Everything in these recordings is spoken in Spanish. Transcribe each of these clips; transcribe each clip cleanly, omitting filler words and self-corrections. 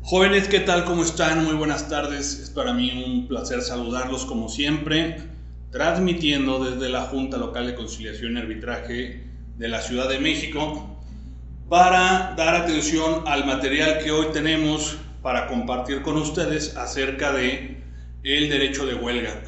Jóvenes, ¿qué tal? ¿Cómo están? Muy buenas tardes. Es para mí un placer saludarlos como siempre, transmitiendo desde la Junta Local de Conciliación y Arbitraje de la Ciudad de México para dar atención al material que hoy tenemos para compartir con ustedes acerca de el derecho de huelga.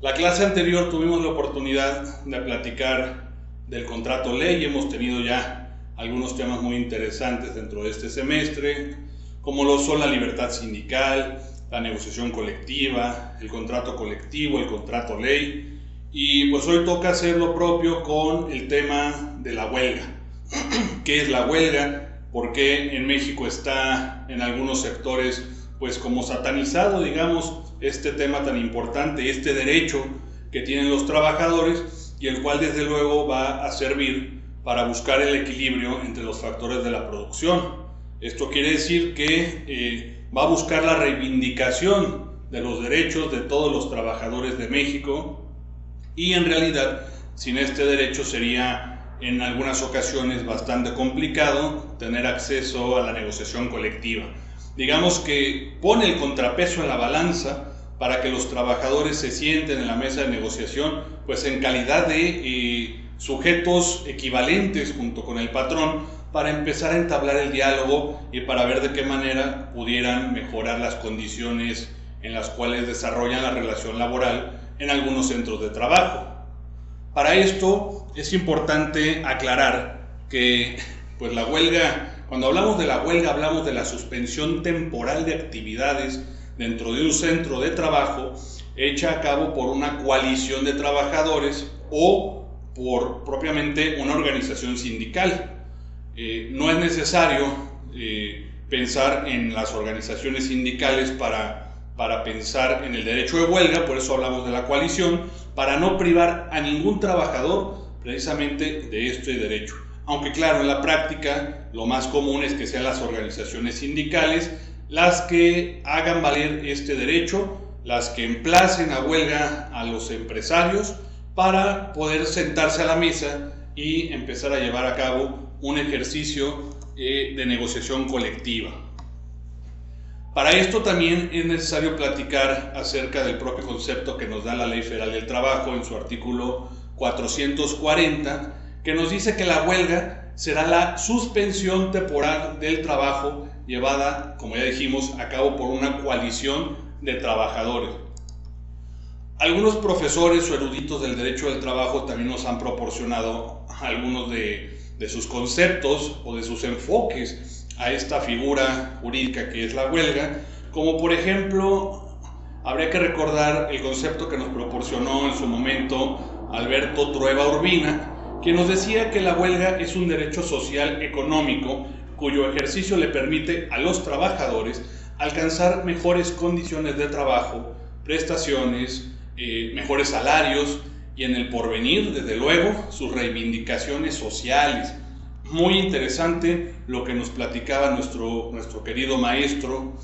La clase anterior tuvimos la oportunidad de platicar del contrato ley. Hemos tenido ya algunos temas muy interesantes dentro de este semestre, como lo son la libertad sindical, la negociación colectiva, el contrato colectivo, el contrato ley. Y pues hoy toca hacer lo propio con el tema de la huelga. ¿Qué es la huelga? ¿Por qué en México está en algunos sectores pues como satanizado, digamos, este tema tan importante, este derecho que tienen los trabajadores, y el cual desde luego va a servir para buscar el equilibrio entre los factores de la producción? Esto quiere decir que va a buscar la reivindicación de los derechos de todos los trabajadores de México, y en realidad sin este derecho sería en algunas ocasiones bastante complicado tener acceso a la negociación colectiva. Digamos que pone el contrapeso en la balanza para que los trabajadores se sienten en la mesa de negociación pues en calidad de sujetos equivalentes junto con el patrón, para empezar a entablar el diálogo y para ver de qué manera pudieran mejorar las condiciones en las cuales desarrollan la relación laboral en algunos centros de trabajo. Para esto es importante aclarar que pues la huelga, cuando hablamos de la huelga, hablamos de la suspensión temporal de actividades dentro de un centro de trabajo hecha a cabo por una coalición de trabajadores o por propiamente una organización sindical. No es necesario pensar en las organizaciones sindicales para pensar en el derecho de huelga, por eso hablamos de la coalición, para no privar a ningún trabajador precisamente de este derecho. Aunque claro, en la práctica lo más común es que sean las organizaciones sindicales las que hagan valer este derecho, las que emplacen a huelga a los empresarios para poder sentarse a la mesa y empezar a llevar a cabo un ejercicio de negociación colectiva. Para esto también es necesario platicar acerca del propio concepto que nos da la Ley Federal del Trabajo en su artículo 440, que nos dice que la huelga será la suspensión temporal del trabajo llevada, como ya dijimos, a cabo por una coalición de trabajadores. Algunos profesores o eruditos del derecho del trabajo también nos han proporcionado algunos de sus conceptos o de sus enfoques a esta figura jurídica que es la huelga, como por ejemplo, habría que recordar el concepto que nos proporcionó en su momento Alberto Trueba Urbina, que nos decía que la huelga es un derecho social económico cuyo ejercicio le permite a los trabajadores alcanzar mejores condiciones de trabajo, prestaciones, mejores salarios y en el porvenir, desde luego, sus reivindicaciones sociales. Muy interesante lo que nos platicaba nuestro querido maestro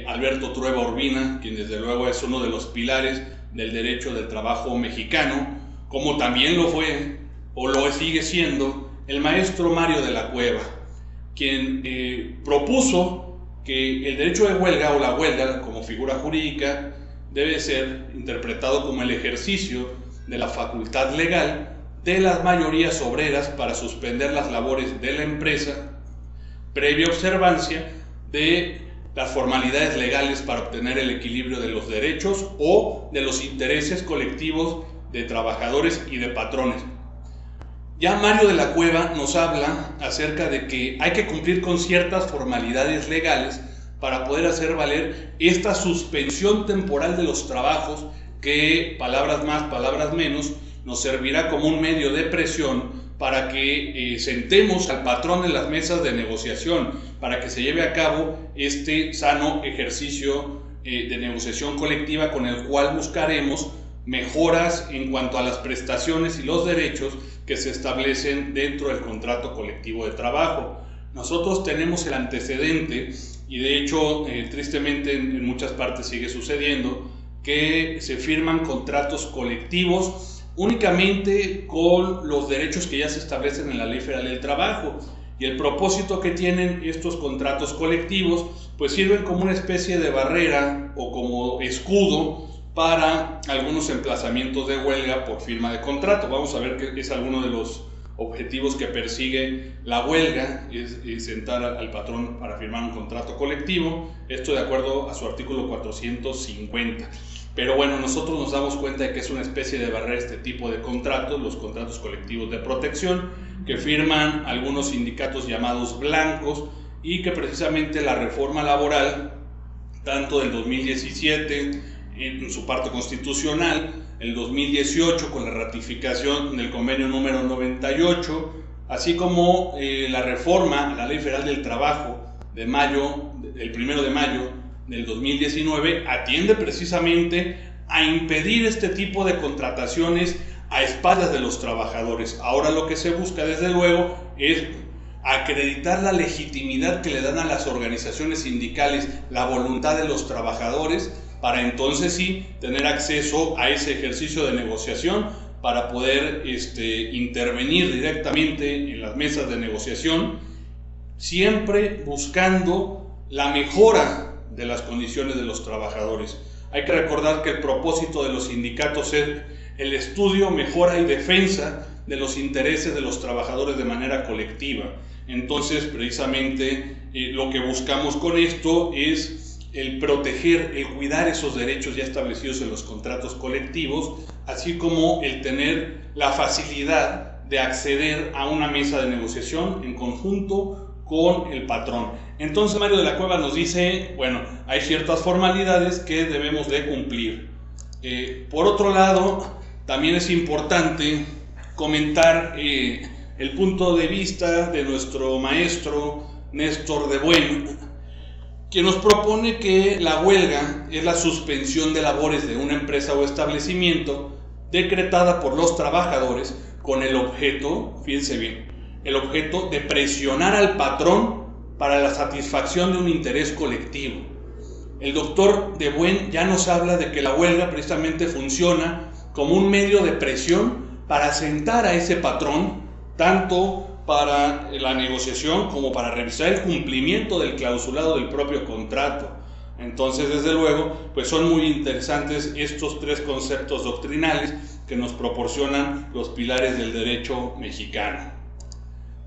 Alberto Trueba Urbina, quien desde luego es uno de los pilares del derecho del trabajo mexicano, como también lo fue o lo sigue siendo el maestro Mario de la Cueva, quien propuso que el derecho de huelga o la huelga como figura jurídica debe ser interpretado como el ejercicio de la facultad legal de las mayorías obreras para suspender las labores de la empresa previa observancia de las formalidades legales para obtener el equilibrio de los derechos o de los intereses colectivos de trabajadores y de patrones. Ya Mario de la Cueva nos habla acerca de que hay que cumplir con ciertas formalidades legales para poder hacer valer esta suspensión temporal de los trabajos que, palabras más, palabras menos, nos servirá como un medio de presión para que sentemos al patrón en las mesas de negociación, para que se lleve a cabo este sano ejercicio de negociación colectiva con el cual buscaremos mejoras en cuanto a las prestaciones y los derechos que se establecen dentro del contrato colectivo de trabajo. Nosotros tenemos el antecedente, y de hecho tristemente en muchas partes sigue sucediendo, que se firman contratos colectivos únicamente con los derechos que ya se establecen en la Ley Federal del Trabajo, Y el propósito que tienen estos contratos colectivos pues sirven como una especie de barrera o como escudo para algunos emplazamientos de huelga por firma de contrato. Vamos a ver que es alguno de los objetivos que persigue la huelga, es sentar al patrón para firmar un contrato colectivo, esto de acuerdo a su artículo 450. Pero bueno, nosotros nos damos cuenta de que es una especie de barrera este tipo de contratos, los contratos colectivos de protección, que firman algunos sindicatos llamados blancos, y que precisamente la reforma laboral, tanto del 2017 en su parte constitucional, el 2018 con la ratificación del convenio número 98, así como la reforma a la Ley Federal del Trabajo de mayo, el 1 de mayo del 2019, atiende precisamente a impedir este tipo de contrataciones a espaldas de los trabajadores. Ahora lo que se busca desde luego es acreditar la legitimidad que le dan a las organizaciones sindicales, la voluntad de los trabajadores, para entonces sí tener acceso a ese ejercicio de negociación, para poder intervenir directamente en las mesas de negociación, siempre buscando la mejora de las condiciones de los trabajadores. Hay que recordar que el propósito de los sindicatos es el estudio, mejora y defensa de los intereses de los trabajadores de manera colectiva. Entonces, precisamente, lo que buscamos con esto es el proteger, el cuidar esos derechos ya establecidos en los contratos colectivos, así como el tener la facilidad de acceder a una mesa de negociación en conjunto con el patrón. Entonces Mario de la Cueva nos dice, bueno, hay ciertas formalidades que debemos de cumplir. Por otro lado, también es importante comentar el punto de vista de nuestro maestro Néstor de Buen, que nos propone que la huelga es la suspensión de labores de una empresa o establecimiento decretada por los trabajadores con el objeto, fíjense bien, el objeto de presionar al patrón para la satisfacción de un interés colectivo. El doctor de Buen ya nos habla de que la huelga precisamente funciona como un medio de presión para sentar a ese patrón, tanto para la negociación como para revisar el cumplimiento del clausulado del propio contrato. Entonces, desde luego, pues son muy interesantes estos tres conceptos doctrinales que nos proporcionan los pilares del derecho mexicano.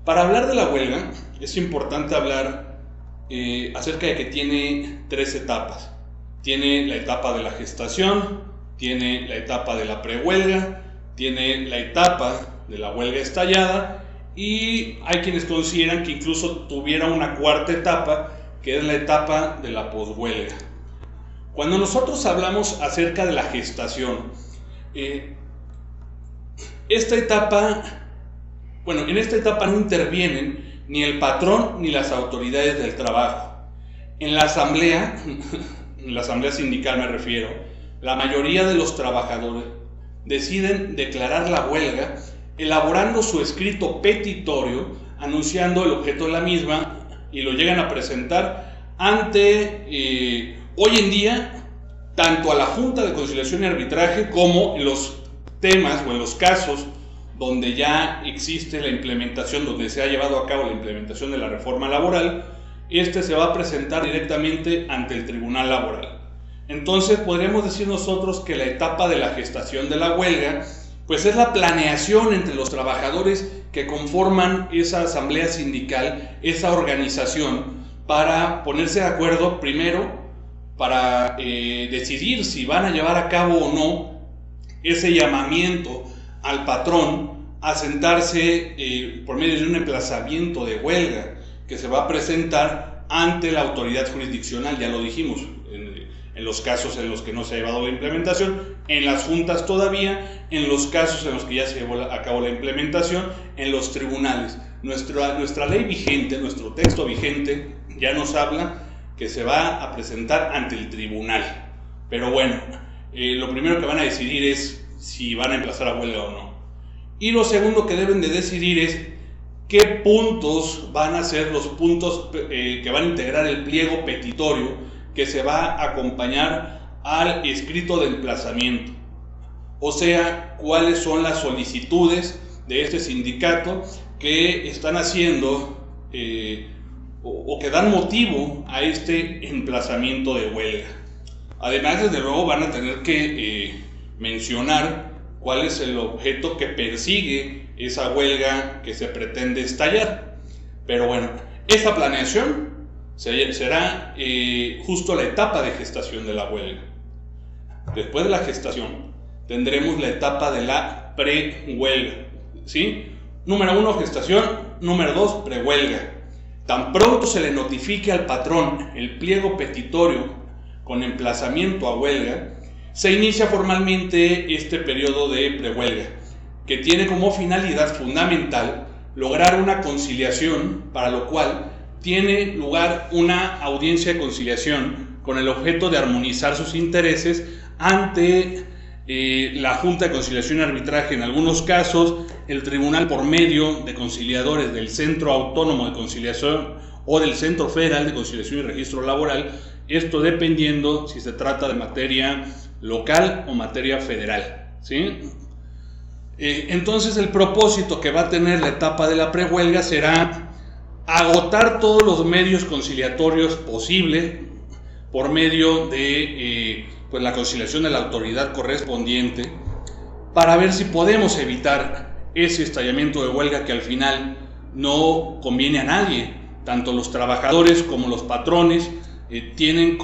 Para hablar de la huelga, es importante hablar acerca de que tiene tres etapas. Tiene la etapa de la gestación, tiene la etapa de la prehuelga, tiene la etapa de la huelga estallada, y hay quienes consideran que incluso tuviera una cuarta etapa, que es la etapa de la poshuelga. Cuando nosotros hablamos acerca de la gestación, esta etapa, bueno, en esta etapa no intervienen ni el patrón ni las autoridades del trabajo. En la asamblea sindical me refiero, la mayoría de los trabajadores deciden declarar la huelga elaborando su escrito petitorio, anunciando el objeto de la misma, y lo llegan a presentar ante, hoy en día, tanto a la Junta de Conciliación y Arbitraje como en los temas o en los casos donde ya existe la implementación, donde se ha llevado a cabo la implementación de la reforma laboral, se va a presentar directamente ante el Tribunal Laboral. Entonces podríamos decir nosotros que la etapa de la gestación de la huelga pues es la planeación entre los trabajadores que conforman esa asamblea sindical, esa organización, para ponerse de acuerdo primero para decidir si van a llevar a cabo o no ese llamamiento al patrón a sentarse por medio de un emplazamiento de huelga que se va a presentar ante la autoridad jurisdiccional, ya lo dijimos, en los casos en los que no se ha llevado la implementación, en las juntas todavía, en los casos en los que ya se llevó a cabo la implementación, en los tribunales. Nuestra ley vigente, nuestro texto vigente, ya nos habla que se va a presentar ante el tribunal. Pero bueno, lo primero que van a decidir es si van a emplazar a huelga o no. Y lo segundo que deben de decidir es qué puntos van a ser los puntos que van a integrar el pliego petitorio que se va a acompañar al escrito de emplazamiento. O sea, cuáles son las solicitudes de este sindicato que están haciendo o que dan motivo a este emplazamiento de huelga. Además, desde luego, van a tener que mencionar cuál es el objeto que persigue esa huelga que se pretende estallar. Pero bueno, esa planeación será justo la etapa de gestación de la huelga. Después de la gestación tendremos la etapa de la prehuelga, ¿sí? Número 1, gestación. Número 2, prehuelga. Tan pronto se le notifique al patrón el pliego petitorio con emplazamiento a huelga, se inicia formalmente este periodo de prehuelga, que tiene como finalidad fundamental lograr una conciliación, para lo cual tiene lugar una audiencia de conciliación con el objeto de armonizar sus intereses ante la Junta de Conciliación y Arbitraje, en algunos casos el Tribunal por medio de conciliadores del Centro Autónomo de Conciliación o del Centro Federal de Conciliación y Registro Laboral, esto dependiendo si se trata de materia local o materia federal, ¿sí? Entonces el propósito que va a tener la etapa de la prehuelga será agotar todos los medios conciliatorios posibles por medio de pues la conciliación de la autoridad correspondiente, para ver si podemos evitar ese estallamiento de huelga que al final no conviene a nadie. Tanto los trabajadores como los patrones entienden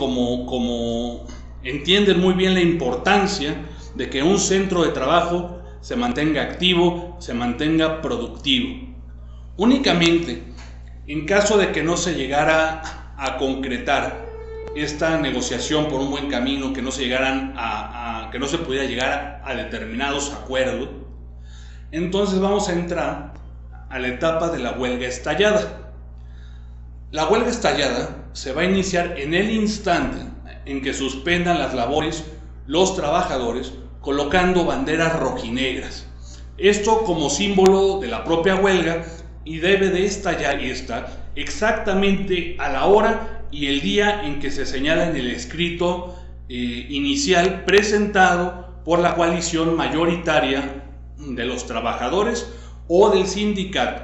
muy bien la importancia de que un centro de trabajo se mantenga activo, se mantenga productivo. Únicamente en caso de que no se llegara a concretar esta negociación por un buen camino, que no se pudiera llegar a determinados acuerdos, entonces vamos a entrar a la etapa de la huelga estallada. La huelga estallada se va a iniciar en el instante en que suspendan las labores los trabajadores colocando banderas rojinegras. Esto como símbolo de la propia huelga, y debe de estallar exactamente a la hora y el día en que se señala en el escrito inicial presentado por la coalición mayoritaria de los trabajadores o del sindicato.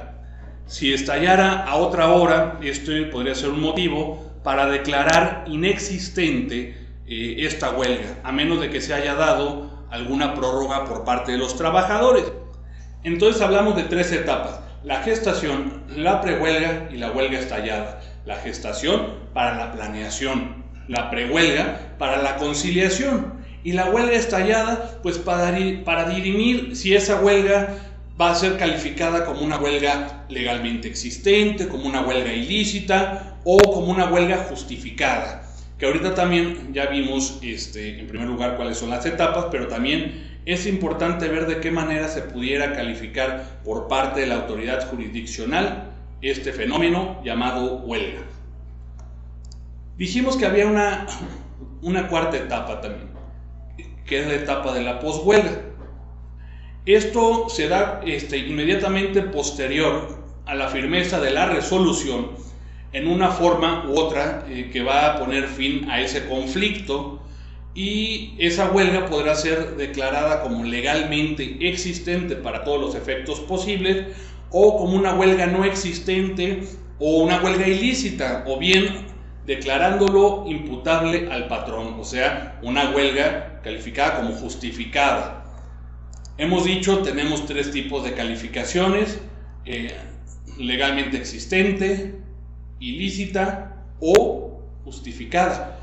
Si estallara a otra hora, esto podría ser un motivo para declarar inexistente esta huelga, a menos de que se haya dado alguna prórroga por parte de los trabajadores. Entonces hablamos de tres etapas: la gestación, la prehuelga y la huelga estallada. La gestación para la planeación, la prehuelga para la conciliación y la huelga estallada pues para dirimir si esa huelga va a ser calificada como una huelga legalmente existente, como una huelga ilícita o como una huelga justificada, que ahorita también ya vimos en primer lugar cuáles son las etapas, pero también es importante ver de qué manera se pudiera calificar por parte de la autoridad jurisdiccional este fenómeno llamado huelga. Dijimos que había una cuarta etapa también, que es la etapa de la poshuelga. Esto se da inmediatamente posterior a la firmeza de la resolución en una forma u otra que va a poner fin a ese conflicto, y esa huelga podrá ser declarada como legalmente existente para todos los efectos posibles, o como una huelga no existente o una huelga ilícita, o bien declarándolo imputable al patrón, o sea, una huelga calificada como justificada. Hemos dicho, tenemos tres tipos de calificaciones: legalmente existente, ilícita o justificada.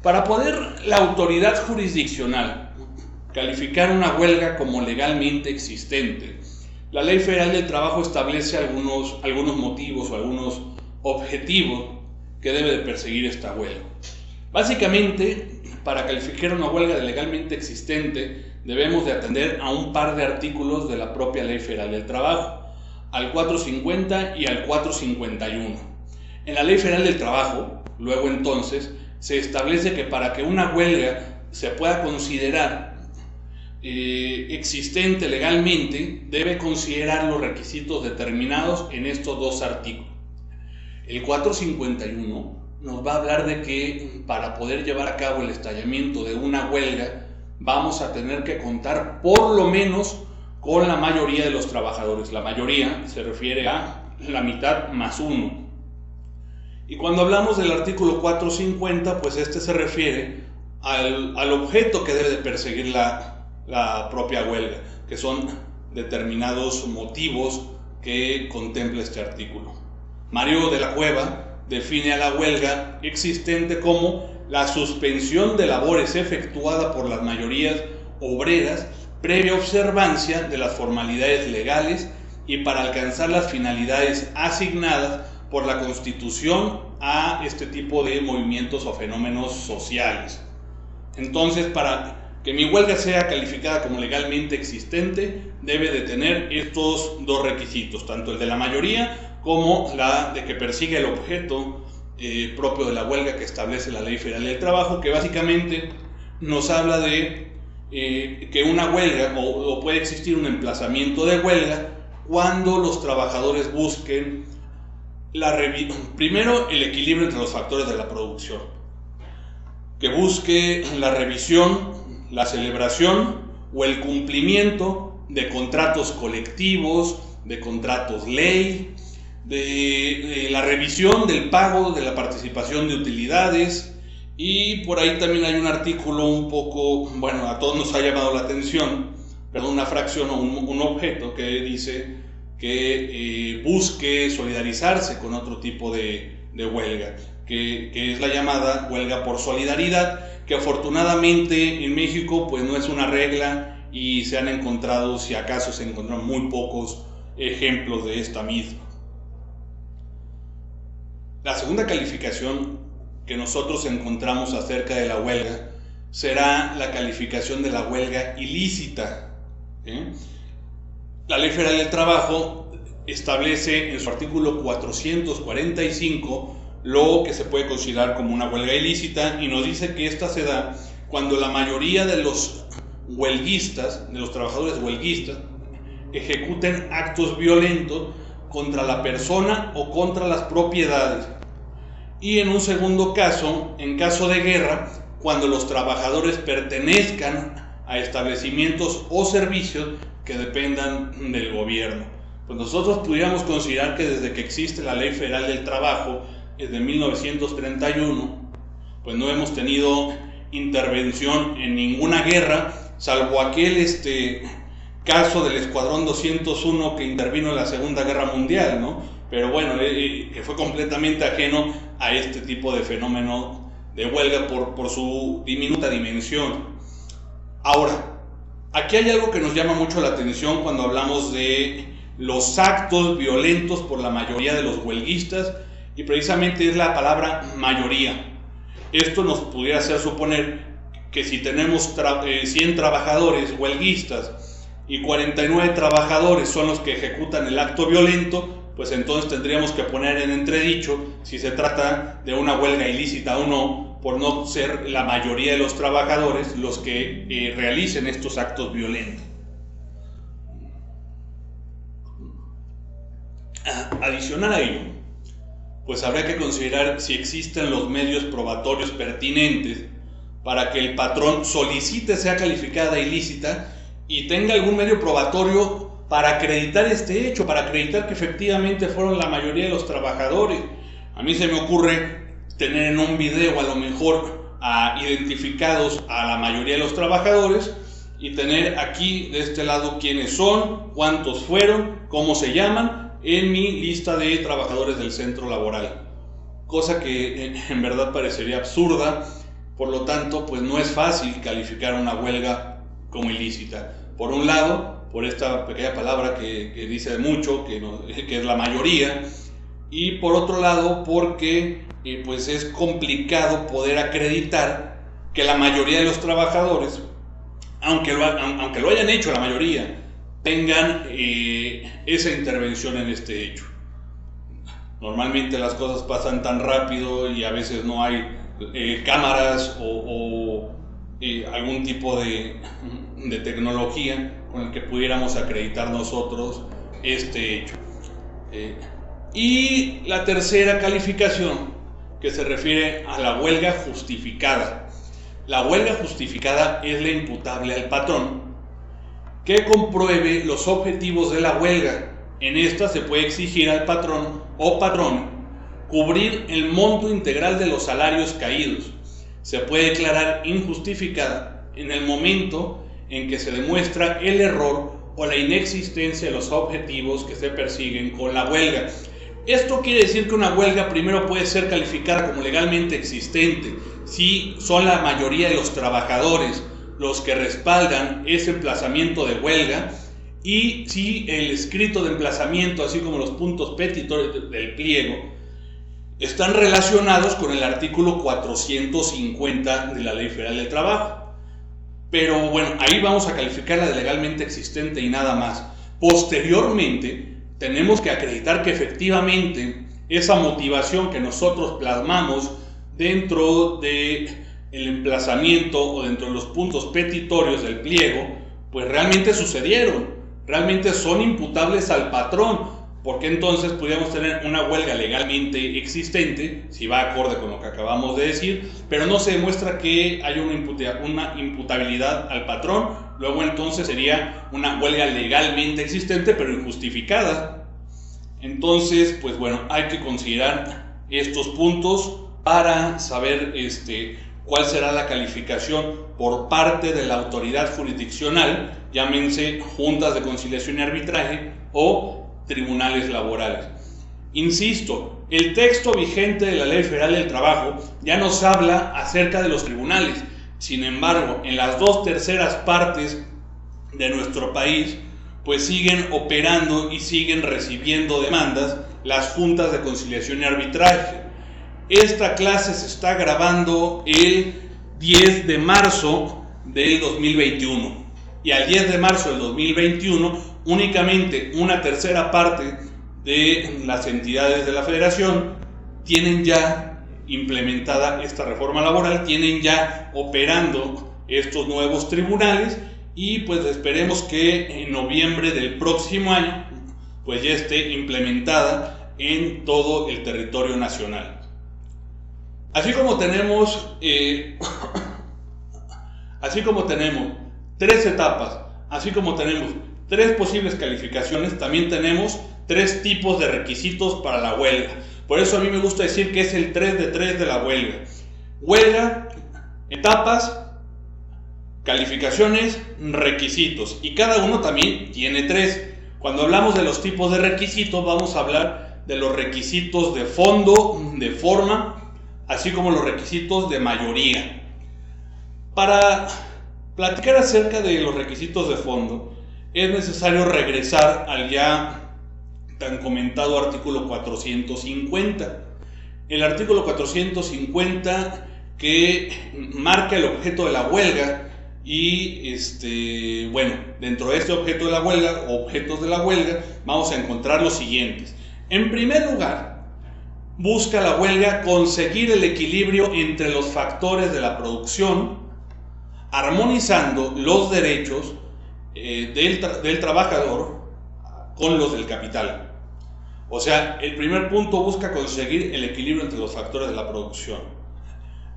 Para poder la autoridad jurisdiccional calificar una huelga como legalmente existente, la Ley Federal del Trabajo establece algunos motivos o algunos objetivos que debe de perseguir esta huelga. Básicamente, para calificar una huelga de legalmente existente, debemos de atender a un par de artículos de la propia Ley Federal del Trabajo, al 450 y al 451. En la Ley Federal del Trabajo, luego entonces, se establece que para que una huelga se pueda considerar existente legalmente, debe considerar los requisitos determinados en estos dos artículos. El 451 nos va a hablar de que para poder llevar a cabo el estallamiento de una huelga vamos a tener que contar por lo menos con la mayoría de los trabajadores. La mayoría se refiere a la mitad más uno. Y cuando hablamos del artículo 450, pues este se refiere al objeto que debe de perseguir la propia huelga, que son determinados motivos que contempla este artículo. Mario de la Cueva define a la huelga existente como la suspensión de labores efectuada por las mayorías obreras previa observancia de las formalidades legales y para alcanzar las finalidades asignadas por la Constitución a este tipo de movimientos o fenómenos sociales. Entonces, para que mi huelga sea calificada como legalmente existente, debe de tener estos dos requisitos, tanto el de la mayoría como la de que persigue el objeto propio de la huelga que establece la Ley Federal del Trabajo, que básicamente nos habla de que una huelga o puede existir un emplazamiento de huelga cuando los trabajadores busquen primero el equilibrio entre los factores de la producción, que busque la revisión, la celebración o el cumplimiento de contratos colectivos, de contratos ley, de la revisión del pago de la participación de utilidades. Y por ahí también hay un artículo un poco, bueno, a todos nos ha llamado la atención, pero una fracción o un objeto que dice que busque solidarizarse con otro tipo de huelga, que es la llamada huelga por solidaridad, que afortunadamente en México pues no es una regla y se han encontrado, si acaso se encontraron muy pocos ejemplos de esta misma. La segunda calificación que nosotros encontramos acerca de la huelga será la calificación de la huelga ilícita. La Ley Federal del Trabajo establece en su artículo 445 lo que se puede considerar como una huelga ilícita y nos dice que esta se da cuando la mayoría de los huelguistas, de los trabajadores huelguistas, ejecuten actos violentos contra la persona o contra las propiedades. Y en un segundo caso, en caso de guerra, cuando los trabajadores pertenezcan a establecimientos o servicios que dependan del gobierno. Pues nosotros pudiéramos considerar que desde que existe la Ley Federal del Trabajo, desde 1931, pues no hemos tenido intervención en ninguna guerra, salvo aquel caso del Escuadrón 201 que intervino en la Segunda Guerra Mundial, ¿no? Pero bueno, que fue completamente ajeno a este tipo de fenómeno de huelga por su diminuta dimensión. Ahora, aquí hay algo que nos llama mucho la atención cuando hablamos de los actos violentos por la mayoría de los huelguistas, y precisamente es la palabra mayoría. Esto nos pudiera hacer suponer que si tenemos 100 trabajadores huelguistas y 49 trabajadores son los que ejecutan el acto violento, pues entonces tendríamos que poner en entredicho si se trata de una huelga ilícita o no, por no ser la mayoría de los trabajadores los que realicen estos actos violentos. Adicional a ello, pues habría que considerar si existen los medios probatorios pertinentes para que el patrón solicite sea calificada ilícita y tenga algún medio probatorio para acreditar este hecho, para acreditar que efectivamente fueron la mayoría de los trabajadores. A mí se me ocurre tener en un video a lo mejor identificados a la mayoría de los trabajadores y tener aquí de este lado quiénes son, cuántos fueron, cómo se llaman, en mi lista de trabajadores del centro laboral, cosa que en verdad parecería absurda. Por lo tanto, pues no es fácil calificar una huelga como ilícita. Por un lado, por esta pequeña palabra que dice mucho, que es la mayoría, y por otro lado, porque pues es complicado poder acreditar que la mayoría de los trabajadores, aunque lo hayan hecho la mayoría, tengan esa intervención en este hecho. Normalmente las cosas pasan tan rápido y a veces no hay cámaras o algún tipo de tecnología con el que pudiéramos acreditar nosotros este hecho. Y la tercera calificación, que se refiere a la huelga justificada. La huelga justificada es la imputable al patrón que compruebe los objetivos de la huelga. En esta se puede exigir al patrón o patrón cubrir el monto integral de los salarios caídos. Se puede declarar injustificada en el momento en que se demuestra el error o la inexistencia de los objetivos que se persiguen con la huelga. Esto quiere decir que una huelga primero puede ser calificada como legalmente existente si son la mayoría de los trabajadores los que respaldan ese emplazamiento de huelga, y si el escrito de emplazamiento, así como los puntos petitorios del pliego, están relacionados con el artículo 450 de la Ley Federal del Trabajo. Pero bueno, ahí vamos a calificarla de legalmente existente y nada más. Posteriormente, tenemos que acreditar que efectivamente esa motivación que nosotros plasmamos dentro del emplazamiento o dentro de los puntos petitorios del pliego, pues realmente sucedieron, realmente son imputables al patrón, porque entonces podríamos tener una huelga legalmente existente, si va acorde con lo que acabamos de decir, pero no se demuestra que haya una imputabilidad al patrón. Luego entonces sería una huelga legalmente existente pero injustificada. Entonces, pues bueno, hay que considerar estos puntos para saber cuál será la calificación por parte de la autoridad jurisdiccional, llámense juntas de conciliación y arbitraje o tribunales laborales. Insisto, el texto vigente de la Ley Federal del Trabajo ya nos habla acerca de los tribunales. Sin embargo, en las 2/3 partes de nuestro país, pues siguen operando y siguen recibiendo demandas las juntas de conciliación y arbitraje. Esta clase se está grabando el 10 de marzo del 2021, y al 10 de marzo del 2021 únicamente 1/3 parte de las entidades de la federación tienen ya implementada esta reforma laboral, tienen ya operando estos nuevos tribunales, y pues esperemos que en noviembre del próximo año pues ya esté implementada en todo el territorio nacional. Así como tenemos 3 etapas, así como tenemos 3 posibles calificaciones, también tenemos 3 tipos de requisitos para la huelga. Por eso a mí me gusta decir que es el 3 de 3 de la huelga. Huelga, etapas, calificaciones, requisitos. Y cada uno también tiene 3. Cuando hablamos de los tipos de requisitos, vamos a hablar de los requisitos de fondo, de forma, así como los requisitos de mayoría. Para platicar acerca de los requisitos de fondo, es necesario regresar al ya tan comentado artículo 450. El artículo 450 que marca el objeto de la huelga y bueno, dentro de este objeto de la huelga, objetos de la huelga, vamos a encontrar los siguientes. En primer lugar, busca la huelga conseguir el equilibrio entre los factores de la producción, armonizando los derechos del trabajador con los del capital. O sea, el primer punto busca conseguir el equilibrio entre los factores de la producción.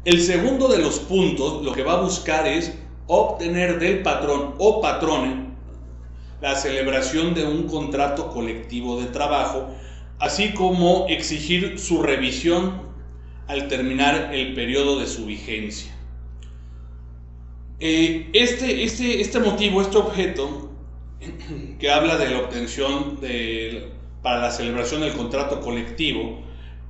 El segundo de los puntos lo que va a buscar es obtener del patrón o patrone la celebración de un contrato colectivo de trabajo, así como exigir su revisión al terminar el periodo de su vigencia. Este motivo, este objeto que habla de la obtención para la celebración del contrato colectivo,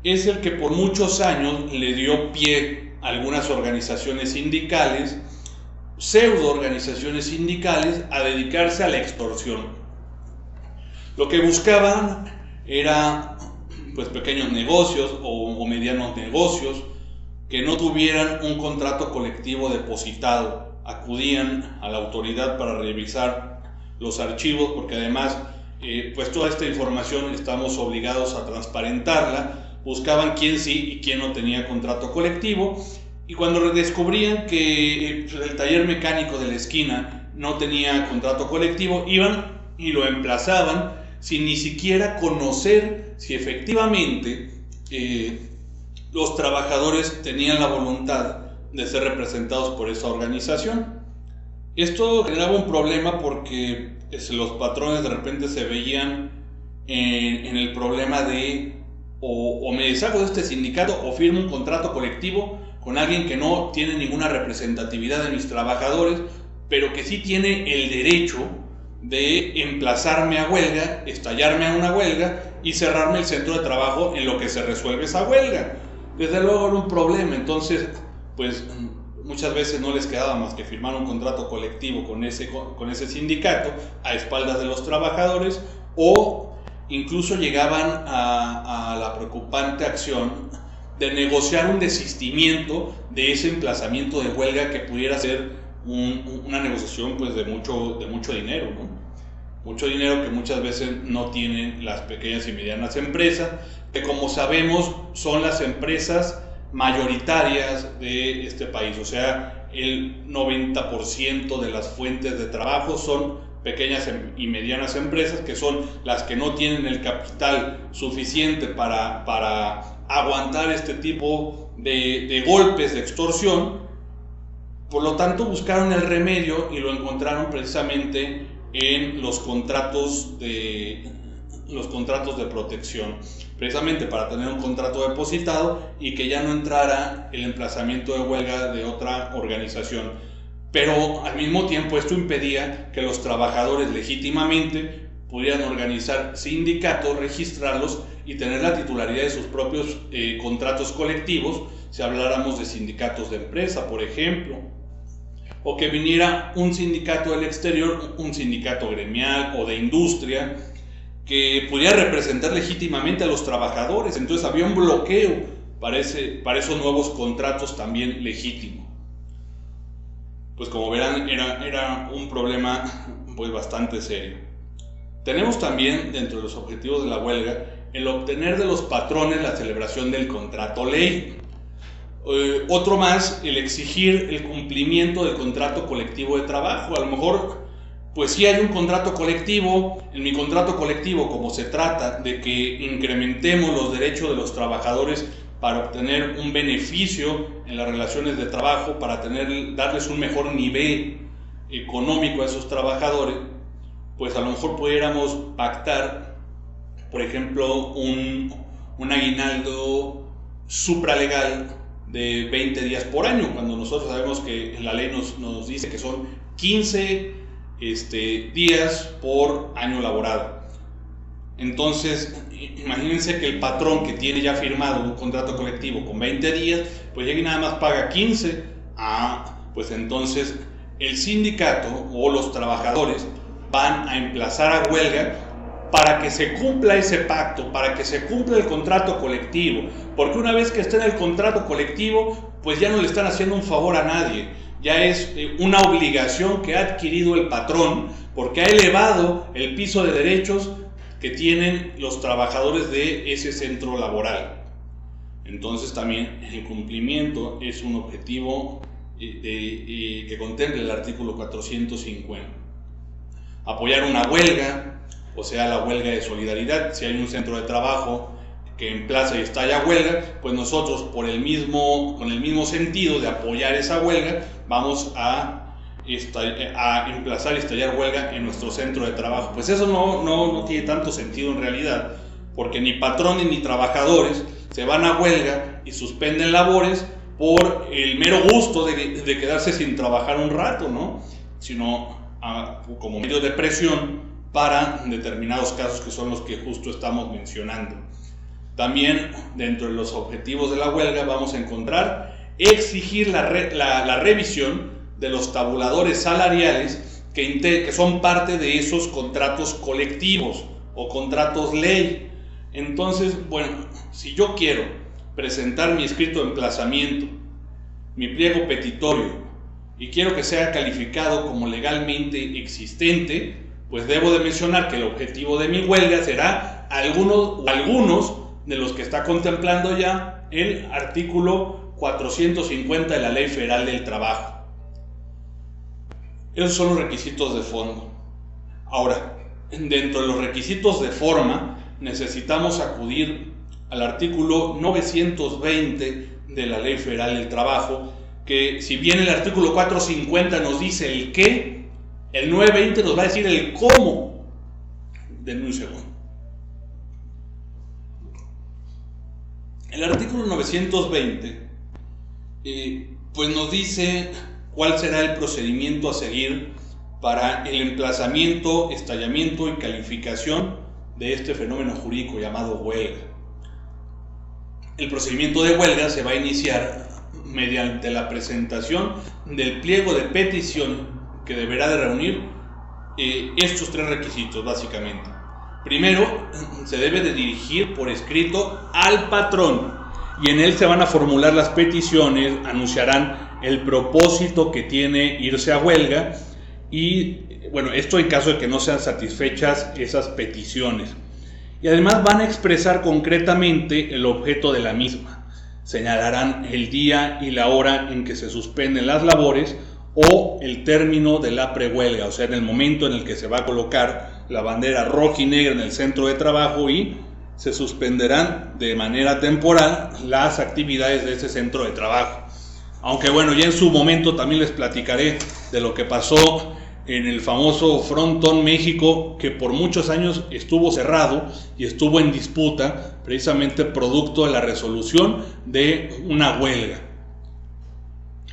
es el que por muchos años le dio pie a algunas organizaciones sindicales, pseudo organizaciones sindicales, a dedicarse a la extorsión. Lo que buscaban era pues pequeños negocios o medianos negocios que no tuvieran un contrato colectivo depositado. Acudían a la autoridad para revisar los archivos, porque además pues toda esta información estamos obligados a transparentarla. Buscaban quién sí y quién no tenía contrato colectivo, y cuando descubrían que el taller mecánico de la esquina no tenía contrato colectivo, iban y lo emplazaban sin ni siquiera conocer si efectivamente los trabajadores tenían la voluntad de ser representados por esa organización. Esto generaba un problema porque los patrones de repente se veían en el problema de o me deshago de este sindicato o firmo un contrato colectivo con alguien que no tiene ninguna representatividad de mis trabajadores, pero que sí tiene el derecho de emplazarme a huelga, estallarme a una huelga y cerrarme el centro de trabajo en lo que se resuelve esa huelga. Desde luego era un problema. Entonces, pues muchas veces no les quedaba más que firmar un contrato colectivo con ese sindicato a espaldas de los trabajadores, o incluso llegaban a la preocupante acción de negociar un desistimiento de ese emplazamiento de huelga, que pudiera ser una negociación pues de mucho dinero, ¿no? Mucho dinero que muchas veces no tienen las pequeñas y medianas empresas, que como sabemos son las empresas mayoritarias de este país. O sea, el 90% de las fuentes de trabajo son pequeñas y medianas empresas, que son las que no tienen el capital suficiente para aguantar este tipo de golpes de extorsión. Por lo tanto, buscaron el remedio y lo encontraron precisamente en los contratos de protección, precisamente para tener un contrato depositado y que ya no entrara el emplazamiento de huelga de otra organización. Pero al mismo tiempo esto impedía que los trabajadores legítimamente pudieran organizar sindicatos, registrarlos y tener la titularidad de sus propios contratos colectivos, si habláramos de sindicatos de empresa, por ejemplo, o que viniera un sindicato del exterior, un sindicato gremial o de industria, que pudiera representar legítimamente a los trabajadores. Entonces había un bloqueo para esos nuevos contratos también legítimos. Pues como verán, era un problema pues bastante serio. Tenemos también, dentro de los objetivos de la huelga, el obtener de los patrones la celebración del contrato ley. Otro más, el exigir el cumplimiento del contrato colectivo de trabajo. A lo mejor, pues sí hay un contrato colectivo. En mi contrato colectivo, como se trata de que incrementemos los derechos de los trabajadores para obtener un beneficio en las relaciones de trabajo, para darles un mejor nivel económico a esos trabajadores, pues a lo mejor pudiéramos pactar, por ejemplo, un aguinaldo supralegal de 20 días por año, cuando nosotros sabemos que la ley nos dice que son 15 días por año laborado. Entonces, imagínense que el patrón que tiene ya firmado un contrato colectivo con 20 días, pues llega y nada más paga 15. Pues entonces el sindicato o los trabajadores van a emplazar a huelga para que se cumpla ese pacto, para que se cumpla el contrato colectivo, porque una vez que está en el contrato colectivo, pues ya no le están haciendo un favor a nadie, ya es una obligación que ha adquirido el patrón, porque ha elevado el piso de derechos que tienen los trabajadores de ese centro laboral. Entonces también el cumplimiento es un objetivo que contempla el artículo 450. Apoyar una huelga, o sea, la huelga de solidaridad. Si hay un centro de trabajo que emplaza y estalla huelga, pues nosotros con el mismo sentido de apoyar esa huelga, vamos a emplazar y estallar huelga en nuestro centro de trabajo. Pues eso no tiene tanto sentido en realidad, porque ni patrones ni trabajadores se van a huelga y suspenden labores por el mero gusto de quedarse sin trabajar un rato, ¿no? Sino como medio de presión para determinados casos, que son los que justo estamos mencionando. También dentro de los objetivos de la huelga vamos a encontrar exigir la revisión de los tabuladores salariales que son parte de esos contratos colectivos o contratos ley. Entonces, bueno, si yo quiero presentar mi escrito de emplazamiento, mi pliego petitorio, y quiero que sea calificado como legalmente existente, pues debo de mencionar que el objetivo de mi huelga será algunos de los que está contemplando ya el artículo 450 de la Ley Federal del Trabajo. Esos son los requisitos de fondo. Ahora, dentro de los requisitos de forma, necesitamos acudir al artículo 920 de la Ley Federal del Trabajo, que si bien el artículo 450 nos dice el qué, el 920 nos va a decir el cómo. Denme un segundo. El artículo 920 pues nos dice cuál será el procedimiento a seguir para el emplazamiento, estallamiento y calificación de este fenómeno jurídico llamado huelga. El procedimiento de huelga se va a iniciar mediante la presentación del pliego de petición que deberá de reunir estos 3 requisitos básicamente. Primero, se debe de dirigir por escrito al patrón y en él se van a formular las peticiones, anunciarán el propósito que tiene irse a huelga y bueno, esto en caso de que no sean satisfechas esas peticiones. Y además van a expresar concretamente el objeto de la misma. Señalarán el día y la hora en que se suspenden las labores o el término de la prehuelga, o sea, en el momento en el que se va a colocar la bandera roja y negra en el centro de trabajo y se suspenderán de manera temporal las actividades de ese centro de trabajo. Aunque bueno, ya en su momento también les platicaré de lo que pasó en el famoso Frontón México, que por muchos años estuvo cerrado y estuvo en disputa, precisamente producto de la resolución de una huelga.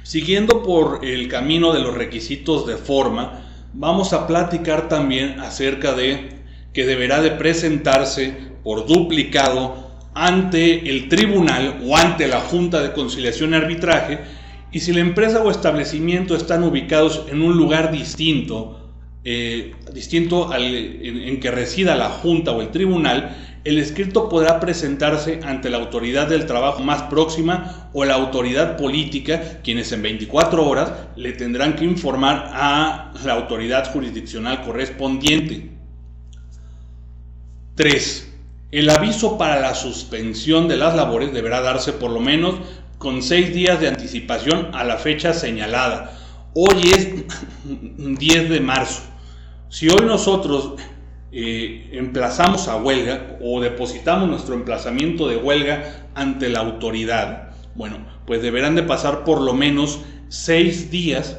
Siguiendo por el camino de los requisitos de forma, vamos a platicar también acerca de que deberá de presentarse por duplicado ante el tribunal o ante la Junta de Conciliación y Arbitraje, y si la empresa o establecimiento están ubicados en un lugar distinto en que resida la Junta o el tribunal, el escrito podrá presentarse ante la autoridad del trabajo más próxima o la autoridad política, quienes en 24 horas le tendrán que informar a la autoridad jurisdiccional correspondiente. 3. El aviso para la suspensión de las labores deberá darse por lo menos con 6 días de anticipación a la fecha señalada. Hoy es 10 de marzo. Si hoy nosotros emplazamos a huelga o depositamos nuestro emplazamiento de huelga ante la autoridad, bueno, pues deberán de pasar por lo menos 6 días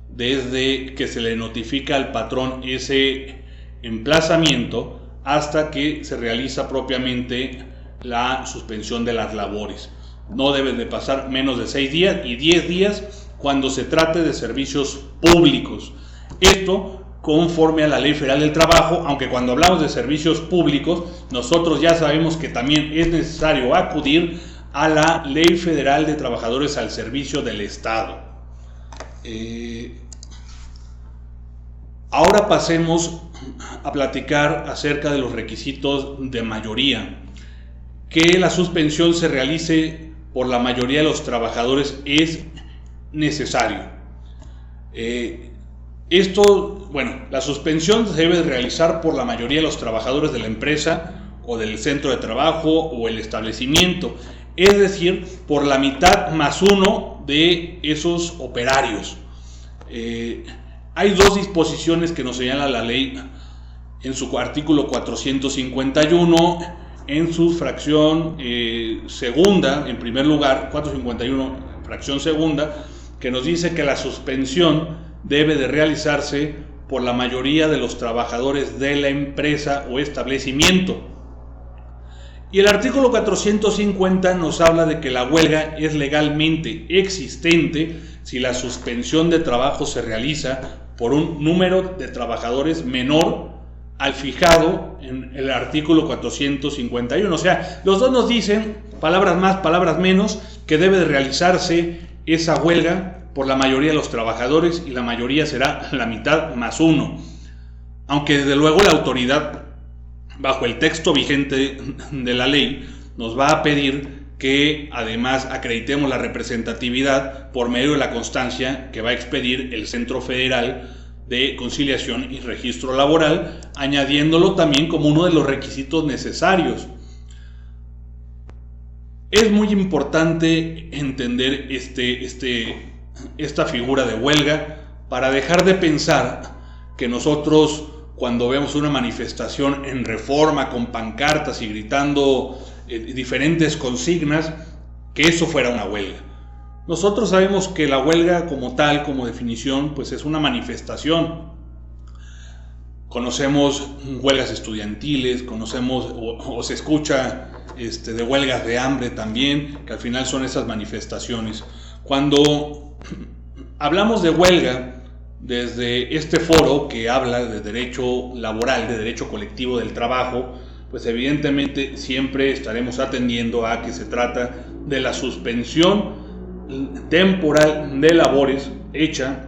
desde que se le notifica al patrón ese emplazamiento hasta que se realiza propiamente la suspensión de las labores. No deben de pasar menos de 6 días y 10 días cuando se trate de servicios públicos. Esto conforme a la Ley Federal del Trabajo, aunque cuando hablamos de servicios públicos, nosotros ya sabemos que también es necesario acudir a la Ley Federal de Trabajadores al Servicio del Estado. Ahora pasemos a platicar acerca de los requisitos de mayoría. Que la suspensión se realice por la mayoría de los trabajadores es necesario. La suspensión se debe realizar por la mayoría de los trabajadores de la empresa o del centro de trabajo o el establecimiento, es decir, por la mitad más uno de esos operarios. Hay 2 disposiciones que nos señala la ley en su artículo 451, en su fracción segunda, en primer lugar, 451, fracción segunda, que nos dice que la suspensión debe de realizarse por la mayoría de los trabajadores de la empresa o establecimiento. Y el artículo 450 nos habla de que la huelga es legalmente existente si la suspensión de trabajo se realiza por un número de trabajadores menor al fijado en el artículo 451. O sea, los dos nos dicen, palabras más, palabras menos, que debe de realizarse esa huelga por la mayoría de los trabajadores y la mayoría será la mitad más uno. Aunque desde luego la autoridad, bajo el texto vigente de la ley, nos va a pedir que además acreditemos la representatividad por medio de la constancia que va a expedir el Centro Federal de Conciliación y Registro Laboral, añadiéndolo también como uno de los requisitos necesarios. Es muy importante entender esta figura de huelga para dejar de pensar que nosotros, cuando vemos una manifestación en Reforma con pancartas y gritando diferentes consignas, que eso fuera una huelga. Nosotros sabemos que la huelga como tal, como definición, pues es una manifestación. conocemos huelgas estudiantiles, conocemos o se escucha de huelgas de hambre también, que al final son esas manifestaciones. Cuando hablamos de huelga desde este foro que habla de derecho laboral, de derecho colectivo del trabajo, pues evidentemente siempre estaremos atendiendo a que se trata de la suspensión temporal de labores hecha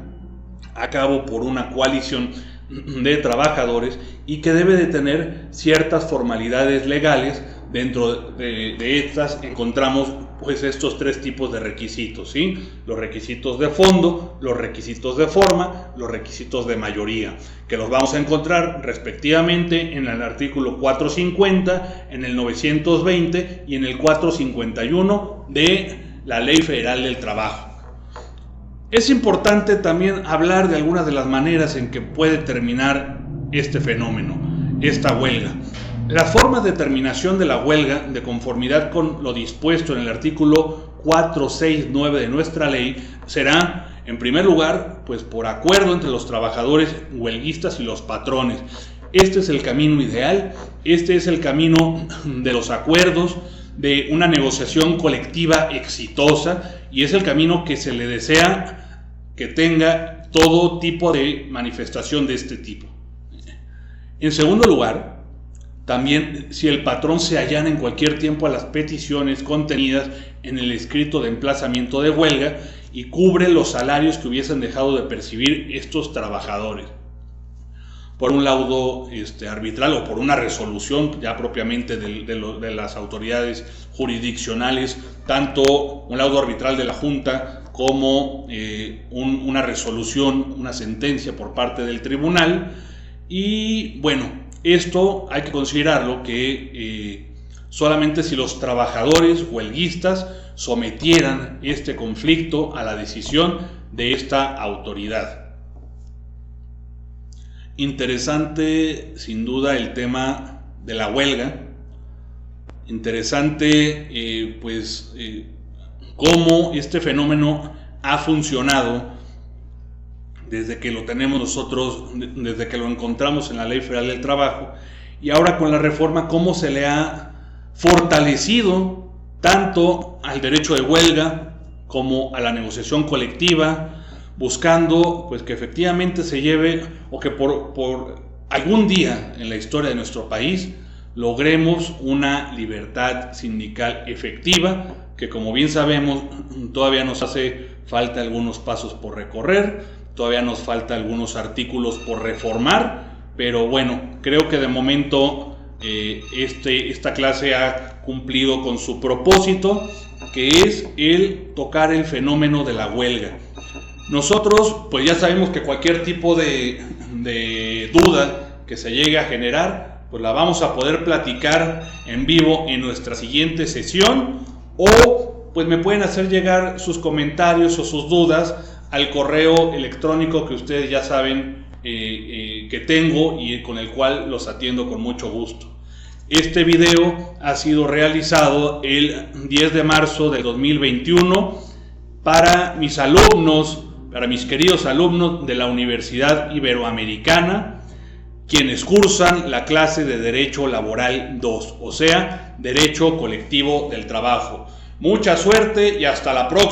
a cabo por una coalición de trabajadores y que debe de tener ciertas formalidades legales. Dentro de estas encontramos pues estos tres tipos de requisitos, ¿sí? Los requisitos de fondo, los requisitos de forma, los requisitos de mayoría, que los vamos a encontrar respectivamente en el artículo 450, en el 920 y en el 451 de la Ley Federal del Trabajo. Es importante también hablar de algunas de las maneras en que puede terminar este fenómeno, esta huelga. Las formas de terminación de la huelga, de conformidad con lo dispuesto en el artículo 469 de nuestra ley, será, en primer lugar, pues por acuerdo entre los trabajadores huelguistas y los patrones. Este es el camino ideal, este es el camino de los acuerdos, de una negociación colectiva exitosa, y es el camino que se le desea que tenga todo tipo de manifestación de este tipo. En segundo lugar, también, si el patrón se allana en cualquier tiempo a las peticiones contenidas en el escrito de emplazamiento de huelga y cubre los salarios que hubiesen dejado de percibir estos trabajadores por un laudo arbitral o por una resolución ya propiamente de las autoridades jurisdiccionales, tanto un laudo arbitral de la Junta como una resolución, una sentencia por parte del tribunal. Y bueno, esto hay que considerarlo que solamente si los trabajadores huelguistas sometieran este conflicto a la decisión de esta autoridad. Interesante sin duda el tema de la huelga, interesante cómo este fenómeno ha funcionado desde que lo tenemos nosotros, desde que lo encontramos en la Ley Federal del Trabajo, y ahora con la reforma cómo se le ha fortalecido tanto al derecho de huelga como a la negociación colectiva, buscando pues que efectivamente se lleve, o que por algún día en la historia de nuestro país logremos una libertad sindical efectiva, que como bien sabemos todavía nos hace falta algunos pasos por recorrer, todavía nos falta algunos artículos por reformar, pero bueno, creo que de momento esta clase ha cumplido con su propósito, que es el tocar el fenómeno de la huelga. Nosotros pues ya sabemos que cualquier tipo de duda que se llegue a generar, pues la vamos a poder platicar en vivo en nuestra siguiente sesión, o pues me pueden hacer llegar sus comentarios o sus dudas al correo electrónico que ustedes ya saben que tengo y con el cual los atiendo con mucho gusto. Este video ha sido realizado el 10 de marzo del 2021 para mis alumnos, para mis queridos alumnos de la Universidad Iberoamericana, quienes cursan la clase de Derecho Laboral 2, o sea, Derecho Colectivo del Trabajo. Mucha suerte y hasta la próxima.